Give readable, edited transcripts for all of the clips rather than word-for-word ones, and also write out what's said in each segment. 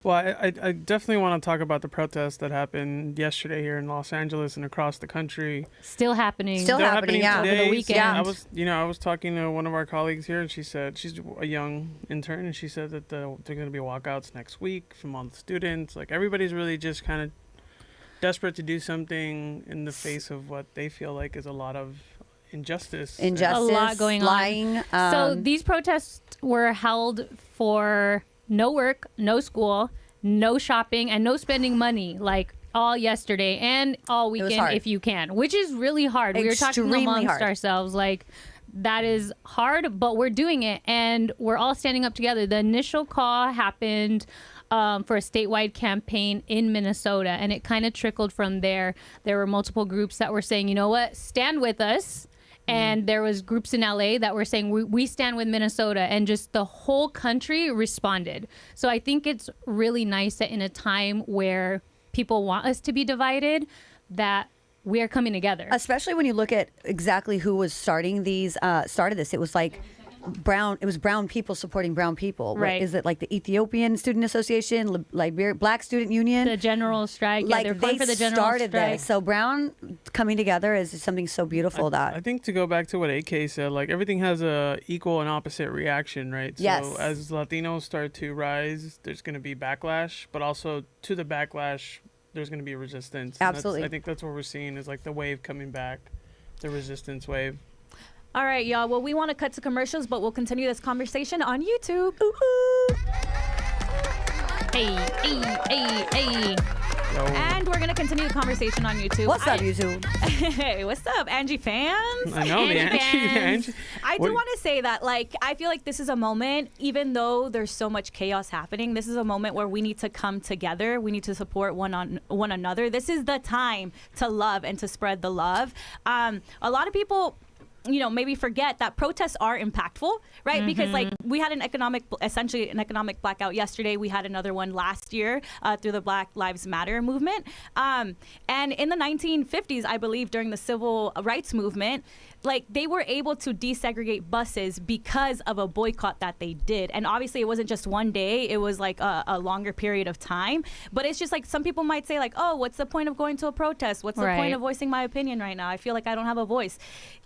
Well, I definitely want to talk about the protests that happened yesterday here in Los Angeles and across the country. Still happening. Still happening, yeah. Today. Over the weekend. I was talking to one of our colleagues here, and she said she's a young intern, and she said that there are going to be walkouts next week from all the students. Like, everybody's really just kind of desperate to do something in the face of what they feel like is a lot of injustice. A lot going lying, on. So these protests were held for no work, no school, no shopping, and no spending money, like all yesterday and all weekend if you can, which is really hard. We were talking amongst ourselves, like, that is hard, but we're doing it, and we're all standing up together. The initial call happened for a statewide campaign in Minnesota, and it kind of trickled from there. There were multiple groups that were saying, you know what, stand with us. And there was groups in LA that were saying, we stand with Minnesota, and just the whole country responded. So I think it's really nice that in a time where people want us to be divided, that we are coming together. Especially when you look at exactly who was started this. It was like brown people supporting brown people. Right. Is it like the Ethiopian Student Association, Black Student Union? The general strike. Like, they're they for the general started strike. this. So brown coming together is something so beautiful. I think, to go back to what AK said, like, everything has a equal and opposite reaction, right? Yes. So as Latinos start to rise, there's going to be backlash, but also to the backlash, there's going to be resistance. Absolutely. I think that's what we're seeing is like the wave coming back, the resistance wave. All right, y'all. Well, we want to cut to commercials, but we'll continue this conversation on YouTube. Hey. Yo. And we're going to continue the conversation on YouTube. What's up, YouTube? Hey, what's up, Angie fans? I know, the Angie. I do want to say that, like, I feel like this is a moment, even though there's so much chaos happening, this is a moment where we need to come together. We need to support one another. This is the time to love and to spread the love. A lot of people, maybe forget that protests are impactful, right? Mm-hmm. Because, like, we had essentially an economic blackout yesterday. We had another one last year through the Black Lives Matter movement. And in the 1950s, I believe, during the civil rights movement, like, they were able to desegregate buses because of a boycott that they did. And obviously, it wasn't just one day. It was like a longer period of time. But it's just like, some people might say, like, oh, what's the point of going to a protest? What's the point of voicing my opinion right now? I feel like I don't have a voice.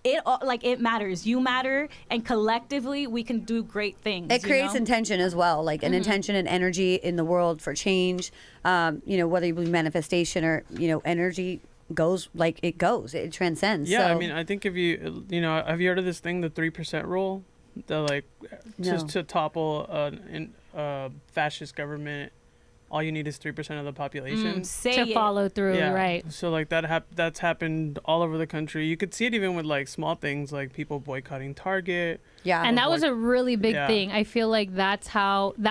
It matters. You matter, and collectively we can do great things. It creates intention as well, like an intention and energy in the world for change. Whether you believe manifestation or energy goes like it goes. It transcends. Yeah, so. I mean, I think if you have you heard of this thing, the 3% rule, just to topple a fascist government. All you need is 3% of the population to follow through, right? So, like, that's happened all over the country. You could see it even with, like, small things like people boycotting Target. Yeah, and that was a really big thing. I feel like that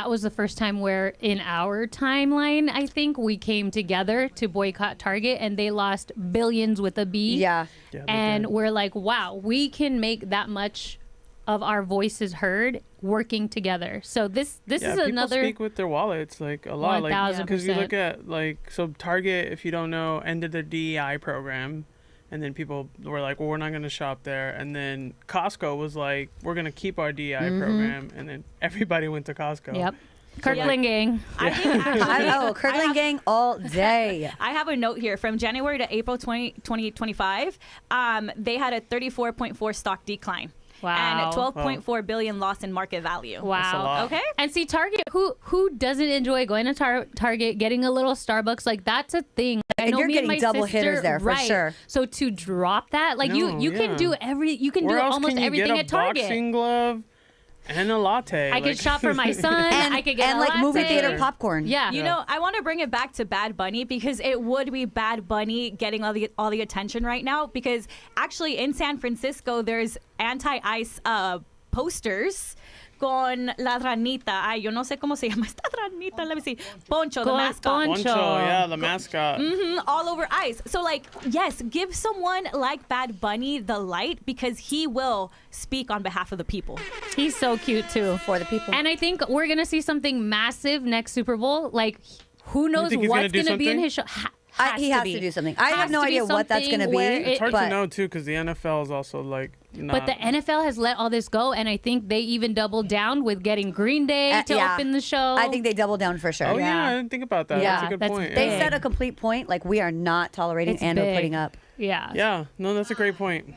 was the first time where in our timeline, I think, we came together to boycott Target, and they lost billions with a B. Yeah and we're like, wow, we can make that much of our voices heard working together. So this is another. People speak with their wallets, like, a lot, 1000%. like, because you look at, like, so Target, if you don't know, ended their DEI program, and then people were like, well, we're not going to shop there, and then Costco was like, we're going to keep our DEI program, and then everybody went to Costco. Yep. Kirkland gang. I think Kirkland gang all day. I have a note here from January to April 2025. They had a 34.4 stock decline. Wow. And $12.4 billion loss in market value. Wow. That's a lot. Okay. And see, Target, who doesn't enjoy going to Target, getting a little Starbucks? Like, that's a thing. I know you're me getting and my double sister, hitters there for sure. So to drop that, like, you can do almost everything at Target. Boxing glove and a latte. I could shop for my son. I could get and a like latte. movie theater popcorn. Yeah. I want to bring it back to Bad Bunny, because it would be Bad Bunny getting all the attention right now, because actually in San Francisco there's anti-ICE posters con la ranita. Ay, yo no sé cómo se llama esta ranita. Let me see. Poncho, the mascot. Poncho, yeah, the mascot. All over ICE. So, like, yes, give someone like Bad Bunny the light, because he will speak on behalf of the people. He's so cute too. For the people. And I think we're gonna see something massive next Super Bowl. Like, who knows what's gonna be in his show? He has to do something. I have no idea what that's going to be. It's hard to know too, because the NFL is also like. But the NFL has let all this go, and I think they even doubled down with getting Green Day to open the show. I think they doubled down for sure. Oh yeah, I didn't think about that. Yeah, that's a good point. They set a complete point. Like, we are not tolerating or putting up. Yeah. Yeah. No, that's a great point.